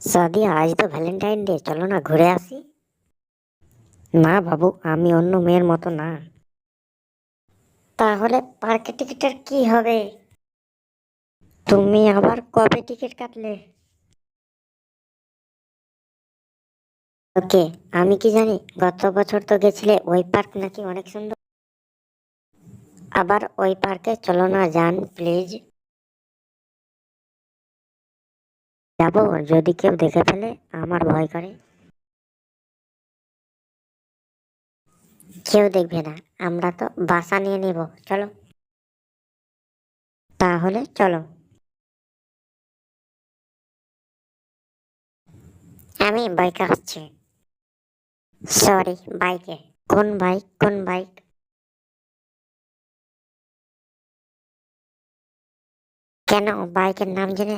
সাদিয়া, আজ তো Valentine day, চলো না ঘুরে আসি। না বাবু, আমি অন্য মেয়ের মতো না। তাহলে পার্কের টিকিটের কি হবে? তুমি আবার কবে টিকিট কাটলে? ওকে, আমি কি জানি, গত বছর তো গেছিলে, ওই পার্ক নাকি অনেক সুন্দর। আবার ওই পার্কে চলো না যান প্লিজ। যাবো, যদি কেউ দেখে ফেলে, আমার ভয় করে। কেউ দেখবে না, আমরা তো বাসা নিয়ে নিব। চলো, তাহলে চলো। আমি বাইকে আসছি। সরি, বাইকে। কোন বাইক, কোন বাইক? কেন, বাইকের নাম জেনে